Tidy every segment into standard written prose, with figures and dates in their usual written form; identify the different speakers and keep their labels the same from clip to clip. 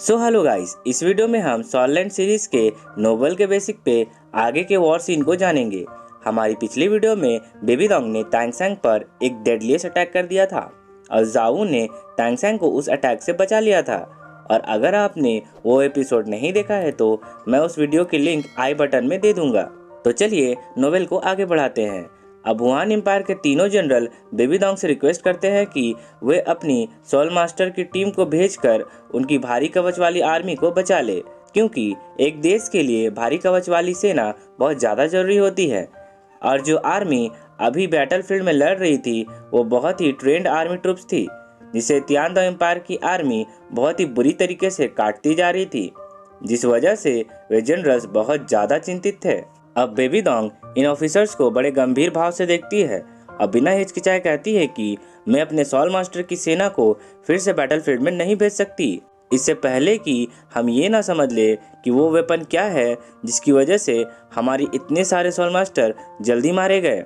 Speaker 1: Hello guys, इस video में हम सॉलैंड सीरीज के नोवेल के बेसिक पे आगे के वॉर सीन को जानेंगे। हमारी पिछली वीडियो में बेबीडोंग ने तांगसेंग पर एक डेडलीस्ट अटैक कर दिया था और जावू ने तांगसेंग को उस अटैक से बचा लिया था। और अगर आपने वो एपिसोड नहीं देखा है तो मैं उस वीडियो की लिंक आई बटन में दे दूंगा। तो चलिए नोवेल को आगे बढ़ाते हैं। अब वुआन एम्पायर के तीनों जनरल बेबीडोंग से रिक्वेस्ट करते हैं कि वे अपनी सोल मास्टर की टीम को भेजकर उनकी भारी कवच वाली आर्मी को बचा ले, क्योंकि एक देश के लिए भारी कवच वाली सेना बहुत ज़्यादा जरूरी होती है। और जो आर्मी अभी बैटलफील्ड में लड़ रही थी वो बहुत ही ट्रेंड आर्मी ट्रूप्स थी, जिसे तिआनदो एम्पायर की आर्मी बहुत ही बुरी तरीके से काटती जा रही थी, जिस वजह से वे जनरल्स बहुत ज़्यादा चिंतित थे। अब बेबीडोंग इन ऑफिसर्स को बड़े गंभीर भाव से देखती है और बिना हिचकिचाए कहती है कि मैं अपने सोल मास्टर की सेना को फिर से बैटलफील्ड में नहीं भेज सकती, इससे पहले कि हम ये ना समझ ले कि वो वेपन क्या है जिसकी वजह से हमारी इतने सारे सोल मास्टर जल्दी मारे गए।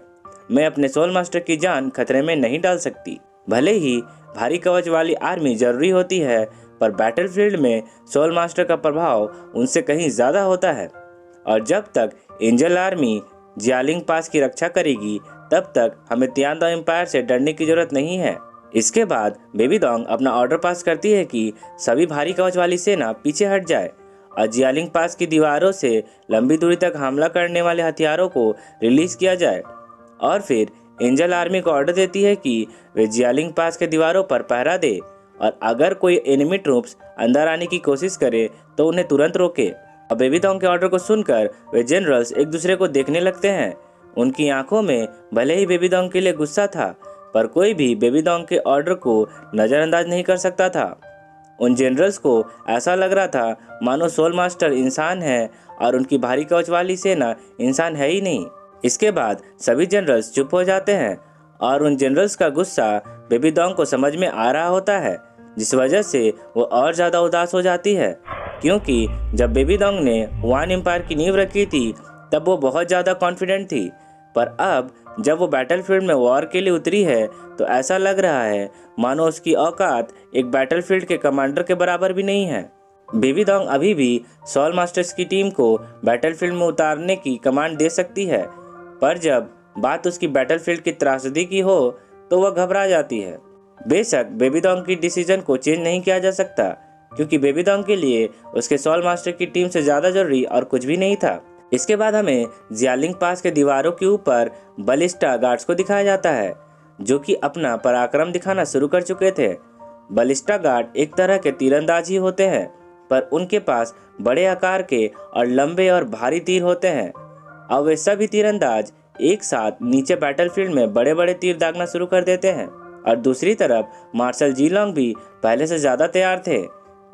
Speaker 1: मैं अपने सोल मास्टर की जान खतरे में नहीं डाल सकती। भले ही भारी कवच वाली आर्मी जरूरी होती है, पर बैटलफील्ड में सोल मास्टर का प्रभाव उनसे कहीं ज़्यादा होता है, और जब तक एंजल आर्मी जियालिंग पास की रक्षा करेगी तब तक हमें तिआनदो एम्पायर से डरने की जरूरत नहीं है। इसके बाद बेबीडोंग अपना ऑर्डर पास करती है कि सभी भारी कवच वाली सेना पीछे हट जाए और जियालिंग पास की दीवारों से लंबी दूरी तक हमला करने वाले हथियारों को रिलीज किया जाए। और फिर एंजल आर्मी को ऑर्डर देती है कि वे जियालिंग पास के दीवारों पर पहरा दे और अगर कोई एनिमी ट्रूप्स अंदर आने की कोशिश करे तो उन्हें तुरंत रोके। अब बेबीडोंग के ऑर्डर को सुनकर वे जनरल्स एक दूसरे को देखने लगते हैं। उनकी आंखों में भले ही बेबीडोंग के लिए गुस्सा था, पर कोई भी बेबीडोंग के ऑर्डर को नज़रअंदाज नहीं कर सकता था। उन जनरल्स को ऐसा लग रहा था मानो सोल मास्टर इंसान है और उनकी भारी कवच वाली सेना इंसान है ही नहीं। इसके बाद सभी जनरल्स चुप हो जाते हैं और उन जनरल्स का गुस्सा बेबीडोंग को समझ में आ रहा होता है, जिस वजह से वो और ज़्यादा उदास हो जाती है, क्योंकि जब बेबीडोंग ने वुआन एम्पायर की नींव रखी थी तब वो बहुत ज़्यादा कॉन्फिडेंट थी, पर अब जब वो बैटलफील्ड में वॉर के लिए उतरी है तो ऐसा लग रहा है मानो उसकी औकात एक बैटलफील्ड के कमांडर के बराबर भी नहीं है। बेबीडोंग अभी भी सोल मास्टर्स की टीम को बैटलफील्ड में उतारने की कमांड दे सकती है, पर जब बात उसकी बैटलफील्ड की त्रासदी की हो तो वह घबरा जाती है। बेशक बेबीडोंग की डिसीजन को चेंज नहीं किया जा सकता, क्योंकि बेबीडोंग के लिए उसके सोल मास्टर की टीम से ज़्यादा जरूरी और कुछ भी नहीं था। इसके बाद हमें जियालिंग पास के दीवारों के ऊपर बलिस्टा गार्ड्स को दिखाया जाता है, जो कि अपना पराक्रम दिखाना शुरू कर चुके थे। बलिस्टा गार्ड एक तरह के तीरंदाज ही होते हैं, पर उनके पास बड़े आकार के और लंबे और भारी तीर होते हैं। अब वे सभी तीरंदाज एक साथ नीचे बैटलफील्ड में बड़े बड़े तीर दागना शुरू कर देते हैं। और दूसरी तरफ मार्शल जीलोंग भी पहले से ज़्यादा तैयार थे।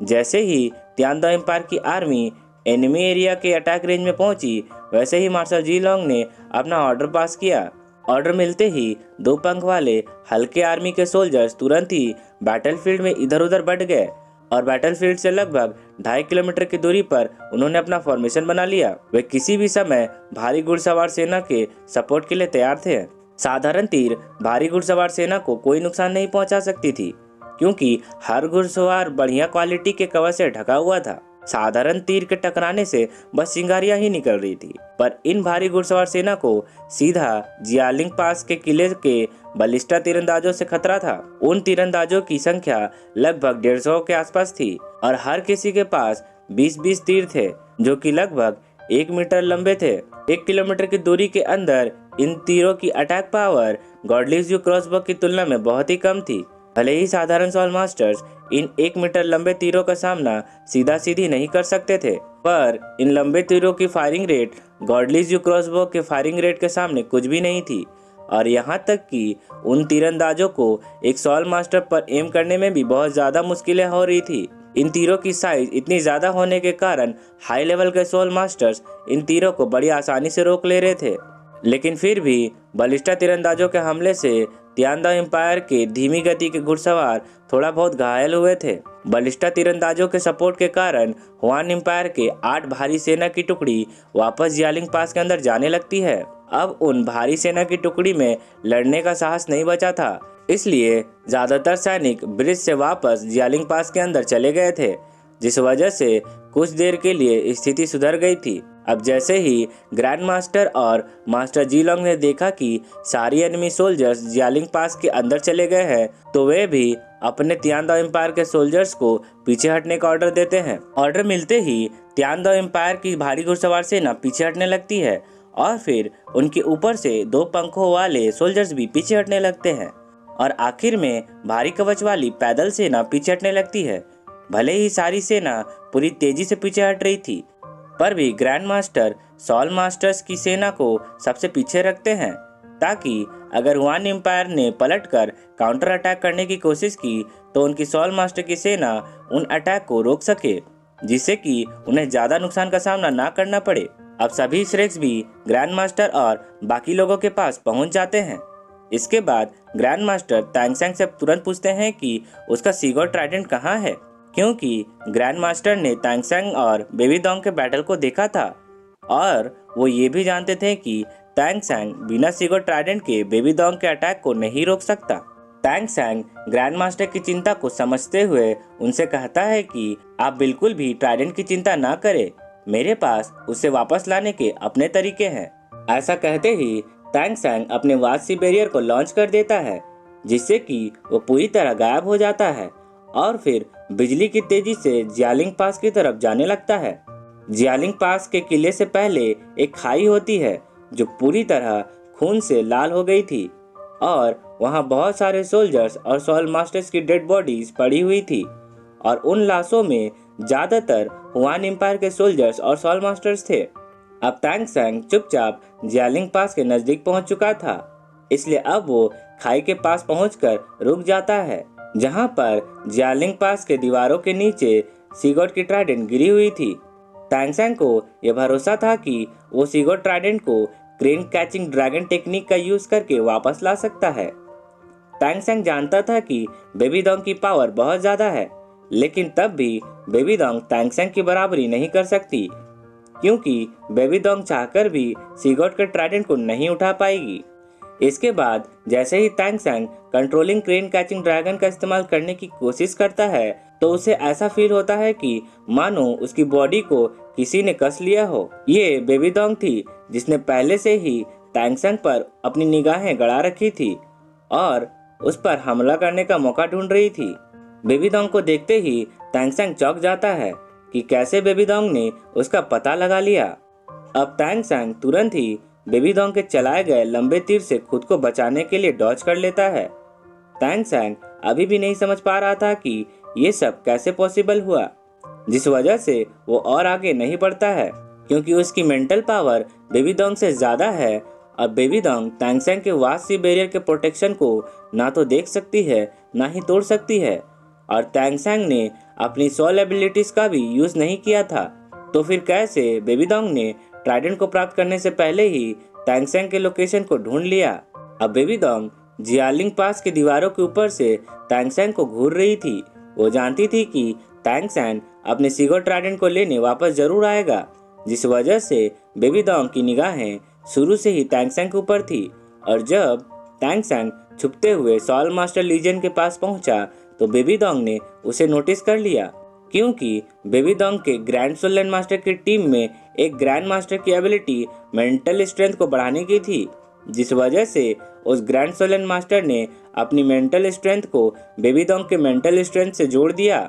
Speaker 1: जैसे ही तिआनदो एम्पायर की आर्मी एनिमी एरिया के अटैक रेंज में पहुंची, वैसे ही मार्शल जीलोंग ने अपना ऑर्डर पास किया। ऑर्डर मिलते ही दो पंख वाले हल्के आर्मी के सोल्जर्स तुरंत ही बैटलफील्ड में इधर उधर बढ़ गए और बैटलफील्ड से लगभग 2.5 किलोमीटर की दूरी पर उन्होंने अपना फॉर्मेशन बना लिया। वे किसी भी समय भारी घुड़सवार सेना के सपोर्ट के लिए तैयार थे। साधारण तीर भारी घुड़सवार सेना को कोई नुकसान नहीं पहुंचा सकती थी, क्योंकि हर घुड़सवार बढ़िया क्वालिटी के कवर से ढका हुआ था। साधारण तीर के टकराने से बस चिंगारियां ही निकल रही थी, पर इन भारी घुड़सवार सेना को सीधा जियालिंग पास के किले के बलिस्टा तीरंदाजों से खतरा था। उन तीरंदाजों की संख्या लगभग 150 के आसपास थी और हर किसी के पास 20-20 तीर थे, जो कि लगभग 1 मीटर लंबे थे। 1 किलोमीटर की दूरी के अंदर इन तीरों की अटैक पावर गॉडलिस यू क्रॉसबो की तुलना में बहुत ही कम थी। भले ही साधारण सोल मास्टर्स इन 1 मीटर लंबे तीरों का सामना सीधा सीधी नहीं कर सकते थे, पर इन लंबे तीरों की फायरिंग रेट गॉडलिस यू क्रॉसबो के फायरिंग रेट के सामने कुछ भी नहीं थी। और यहाँ तक कि उन तीरंदाजों को एक सोल मास्टर पर एम करने में भी बहुत ज़्यादा मुश्किलें हो रही थी। इन तीरों की साइज इतनी ज़्यादा होने के कारण हाई लेवल के सोल मास्टर्स इन तीरों को बड़ी आसानी से रोक ले रहे थे, लेकिन फिर भी बलिस्टा तीरंदाजों के हमले से तिआनदो एम्पायर के धीमी गति के घुड़सवार थोड़ा बहुत घायल हुए थे। बलिस्टा तीरंदाजों के सपोर्ट के कारण वुआन एम्पायर के 8 भारी सेना की टुकड़ी वापस जियालिंग पास के अंदर जाने लगती है। अब उन भारी सेना की टुकड़ी में लड़ने का साहस नहीं बचा था, इसलिए ज्यादातर सैनिक ब्रिज से वापस जियालिंग पास के अंदर चले गए थे। जिस वजह से कुछ देर के लिए स्थिति सुधर गई थी। अब जैसे ही ग्रैंड मास्टर और मास्टर जीलोंग ने देखा कि सारी एनिमी सोल्जर्स जियालिंग पास के अंदर चले गए हैं, तो वे भी अपने तियानदाओ एम्पायर के सोल्जर्स को पीछे हटने का ऑर्डर देते हैं। ऑर्डर मिलते ही तियानदाओ एम्पायर की भारी घुड़सवार सेना पीछे हटने लगती है और फिर उनके ऊपर से 2 पंखों वाले सोल्जर्स भी पीछे हटने लगते हैं और आखिर में भारी कवच वाली पैदल सेना पीछे हटने लगती है। भले ही सारी सेना पूरी तेजी से पीछे हट रही थी, पर भी ग्रैंड मास्टर सॉल मास्टर्स की सेना को सबसे पीछे रखते हैं ताकि अगर हुआन एम्पायर ने पलटकर काउंटर अटैक करने की कोशिश की तो उनकी सॉल मास्टर की सेना उन अटैक को रोक सके, जिससे कि उन्हें ज़्यादा नुकसान का सामना ना करना पड़े। अब सभी श्रेक्स भी ग्रैंड मास्टर और बाकी लोगों के पास पहुंच जाते हैं। इसके बाद ग्रैंड मास्टर तैंगसेंग से तुरंत पूछते हैं कि उसका सीगोट ट्राइडेंट कहाँ है, क्योंकि ग्रैंड मास्टर ने तैंगसेंग और बेबी दोंग के बैटल को देखा था और वो ये भी जानते थे कि तैंगसेंग बिना सीगोट ट्राइडेंट के बेबी दोंग के अटैक को नहीं रोक सकता। तैंगसेंग ग्रैंड मास्टर की चिंता को समझते हुए उनसे कहता है कि आप बिल्कुल भी ट्राइडेंट की चिंता ना करें, मेरे पास उसे वापस लाने के अपने तरीके हैं। ऐसा कहते ही तैंगसेंग अपने वासी बैरियर को लॉन्च कर देता है, जिससे कि वो पूरी तरह गायब हो जाता है और फिर बिजली की तेजी से जियालिंग पास की तरफ जाने लगता है। जियालिंग पास के किले से पहले एक खाई होती है जो पूरी तरह खून से लाल हो गई थी और वहाँ बहुत सारे सोल्जर्स और सॉल मास्टर्स की डेड बॉडीज पड़ी हुई थी और उन लाशों में ज्यादातर हुआन एम्पायर के सोल्जर्स और सॉल मास्टर्स थे। अब तैंगसेंग चुपचाप जियालिंग पास के नजदीक पहुंच चुका था, इसलिए अब वो खाई के पास पहुंचकर रुक जाता है, जहां पर जियालिंग पास के दीवारों के नीचे सीगोट की ट्राइडेंट गिरी हुई थी। तैंगसेंग को यह भरोसा था कि वो सीगोट ट्राइडेंट को क्रेन कैचिंग ड्रैगन टेक्निक का यूज करके वापस ला सकता है। तैंगसेंग जानता था कि बेबी दोंग की पावर बहुत ज्यादा है, लेकिन तब भी बेबी दोंग तैंगसेंग की बराबरी नहीं कर सकती, क्योंकि बेबी दोंग चाहकर भी सीगोट के ट्राइडेंट को नहीं उठा पाएगी। इसके बाद जैसे ही तैंगसेंग कंट्रोलिंग क्रेन कैचिंग ड्रैगन का इस्तेमाल करने की कोशिश करता है, तो उसे ऐसा फील होता है कि मानो उसकी बॉडी को किसी ने कस लिया हो। ये बेबी दोंग थी जिसने पहले से ही तैंगसेंग पर अपनी निगाहें गड़ा रखी थी और उस पर हमला करने का मौका ढूंढ रही थी। बेबी दोंग को देखते ही तैंगसेंग चौंक जाता है कि कैसे बेबी दोंग ने उसका पता लगा लिया। अब तैंगसेंग तुरंत ही बेबी दोंग के चलाए गए लंबे तीर से खुद को बचाने के लिए डॉज कर लेता है। तैंगसेंग अभी भी नहीं समझ पा रहा था कि ये सब कैसे पॉसिबल हुआ, जिस वजह से वो और आगे नहीं बढ़ता है, क्योंकि उसकी मेंटल पावर बेबी दोंग से ज्यादा है और बेबी दोंग तैंगसेंग के वासी बैरियर के प्रोटेक्शन को ना तो देख सकती है ना ही तोड़ सकती है। और तैंगसेंग ने अपनी सोल एबिलिटीज का भी यूज नहीं किया था, तो फिर कैसे बेबी दोंग ने ट्राइडेंट को प्राप्त करने से पहले ही तैंगसेंग के लोकेशन को ढूंढ लिया। अब बेबी दोंग जियालिंग पास के दीवारों के ऊपर से तैंगसेंग को घूर रही थी। वो जानती थी कि तैंगसेंग अपने सीगोट ट्राइडेंट को लेने वापस जरूर आएगा, जिस वजह से बेबी दोंग की निगाहें शुरू से ही तैंगसेंग के ऊपर थी। और जब तैंगसेंग छुपते हुए सॉल मास्टर लीजन के पास पहुंचा तो बेबी दोंग ने उसे नोटिस कर लिया, क्योंकि बेबी दोंग के ग्रैंड सोलन मास्टर की टीम में एक ग्रैंड मास्टर की एबिलिटी मेंटल स्ट्रेंथ को बढ़ाने की थी, जिस वजह से उस ग्रैंड सोलन मास्टर ने अपनी मेंटल स्ट्रेंथ को बेबी दोंग के मेंटल स्ट्रेंथ से जोड़ दिया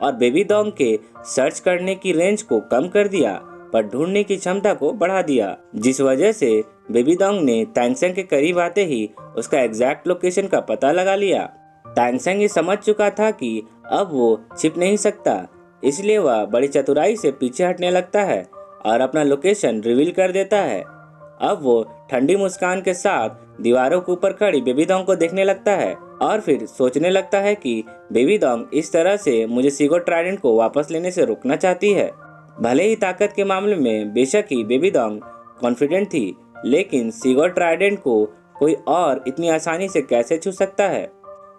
Speaker 1: और बेबी दोंग के सर्च करने की रेंज को कम कर दिया पर ढूंढने की क्षमता को बढ़ा दिया, जिस वजह से बेबी दोंग ने तैंगसेंग के करीब आते ही उसका एग्जैक्ट लोकेशन का पता लगा लिया। तैंगसेंग ये समझ चुका था कि अब वो छिप नहीं सकता, इसलिए वह बड़ी चतुराई से पीछे हटने लगता है और अपना लोकेशन रिवील कर देता है। अब वो ठंडी मुस्कान के साथ दीवारों के ऊपर खड़ी बेबी दोंग को देखने लगता है और फिर सोचने लगता है कि बेबी दोंग इस तरह से मुझे सीगोट ट्राइडेंट को वापस लेने से रोकना चाहती है। भले ही ताकत के मामले में बेशक ही बेबी दोंग कॉन्फिडेंट थी, लेकिन सीगोट ट्राइडेंट को कोई और इतनी आसानी से कैसे छू सकता है।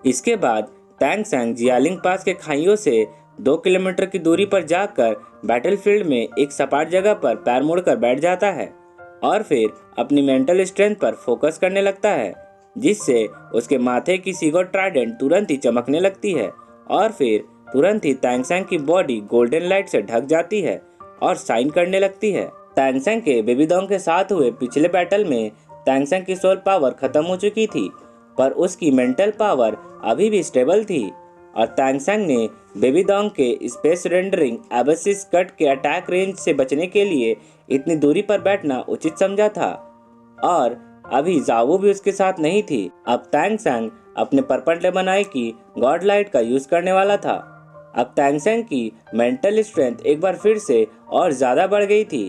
Speaker 1: इसके बाद तैंगसेंग जियालिंग पास के खाइयों से 2 किलोमीटर की दूरी पर जाकर बैटलफील्ड में एक सपाट जगह पर पैर मोड़कर बैठ जाता है और फिर अपनी मेंटल स्ट्रेंथ पर फोकस करने लगता है, जिससे उसके माथे की सीगोट ट्राइडेंट तुरंत ही चमकने लगती है और फिर तुरंत ही तैंगसेंग की बॉडी गोल्डन लाइट से ढक जाती है और शाइन करने लगती है। तैंगसेंग के बेबी डोंग के साथ हुए पिछले बैटल में तैंगसेंग की सोल पावर खत्म हो चुकी थी, पर उसकी मेंटल पावर अभी भी स्टेबल थी और तैंगसेंग ने बेबी डोंग के स्पेस रेंडरिंग एबसिस कट के अटैक रेंज से बचने के लिए इतनी दूरी पर बैठना उचित समझा था। और अभी जावो भी उसके साथ नहीं थी। अब तैंगसेंग अपने पर्पल डेमन आई की गॉड लाइट का यूज करने वाला था। अब तैंगसेंग की मेंटल स्ट्रेंथ एक बार फिर से और ज्यादा बढ़ गई थी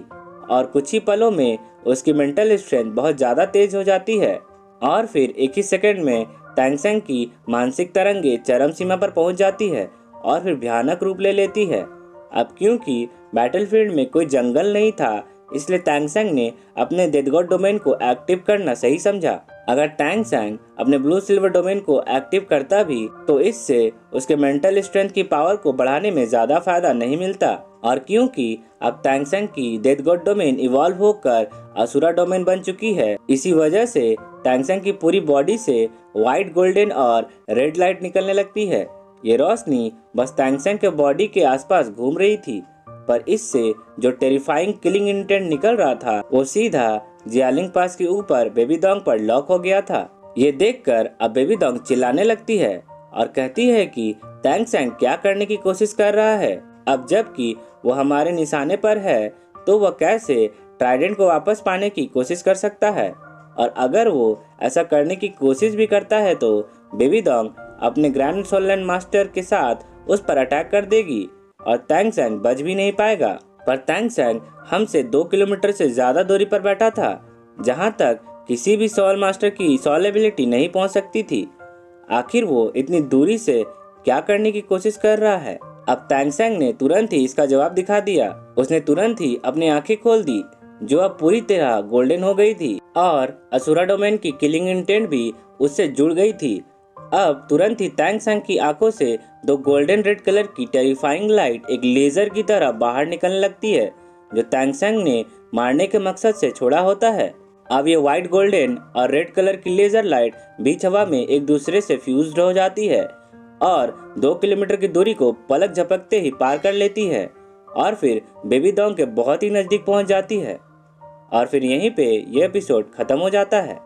Speaker 1: और कुछ ही पलों में उसकी मेंटल स्ट्रेंथ बहुत ज्यादा तेज हो जाती है और फिर एक ही सेकंड में तैंगसेंग की मानसिक तरंगे चरम सीमा पर पहुंच जाती है और फिर भयानक रूप ले लेती है। अब क्योंकि बैटलफील्ड में कोई जंगल नहीं था, इसलिए तैंगसेंग ने अपने डेथ गॉड डोमेन को एक्टिव करना सही समझा। अगर तैंगसेंग अपने ब्लू सिल्वर डोमेन को एक्टिव करता भी तो इससे उसके मेंटल स्ट्रेंथ की पावर को बढ़ाने में ज्यादा फायदा नहीं मिलता। और क्योंकि अब तैंगसेंग की डेथ गॉड डोमेन इवॉल्व होकर असुरा डोमेन बन चुकी है, इसी वजह से तैंगसेंग की पूरी बॉडी से व्हाइट, गोल्डन और रेड लाइट निकलने लगती है। ये रोशनी बस तैंगसेंग के बॉडी के आसपास घूम रही थी, पर इससे जो टेरिफाइंग किलिंग इंटेंट निकल रहा था वो सीधा जियालिंग पास के ऊपर बेबी डोंग पर लॉक हो गया था। ये देखकर अब बेबी डोंग चिल्लाने लगती है और कहती है कि तैंगसेंग क्या करने की कोशिश कर रहा है। अब जबकि वो हमारे निशाने पर है तो वह कैसे ट्राइडेंट को वापस पाने की कोशिश कर सकता है, और अगर वो ऐसा करने की कोशिश भी करता है तो बेबी डोंग अपने ग्रैंड सोलैंड मास्टर के साथ उस पर अटैक कर देगी और तैंगसेंग बच भी नहीं पाएगा। पर तैंगसेंग हमसे 2 किलोमीटर से ज्यादा दूरी पर बैठा था, जहां तक किसी भी सोल मास्टर की सोल एबिलिटी नहीं पहुंच सकती थी। आखिर वो इतनी दूरी से क्या करने की कोशिश कर रहा है? अब तैंगसेंग ने तुरंत ही इसका जवाब दिखा दिया। उसने तुरंत ही अपनी आंखें खोल दी, जो अब पूरी तरह गोल्डन हो गई थी और असुरा डोमेन की किलिंग इंटेंट भी उससे जुड़ गई थी। अब तुरंत ही तैंगसेंग की आंखों से 2 गोल्डन रेड कलर की टेरिफाइंग लाइट एक लेजर की तरह बाहर निकलने लगती है, जो तैंगसेंग ने मारने के मकसद से छोड़ा होता है। अब ये व्हाइट, गोल्डन और रेड कलर की लेजर लाइट बीच हवा में एक दूसरे से फ्यूज्ड हो जाती है और 2 किलोमीटर की दूरी को पलक झपकते ही पार कर लेती है और फिर बेबी डोंग के बहुत ही नजदीक पहुंच जाती है। और फिर यहीं पे ये एपिसोड खत्म हो जाता है।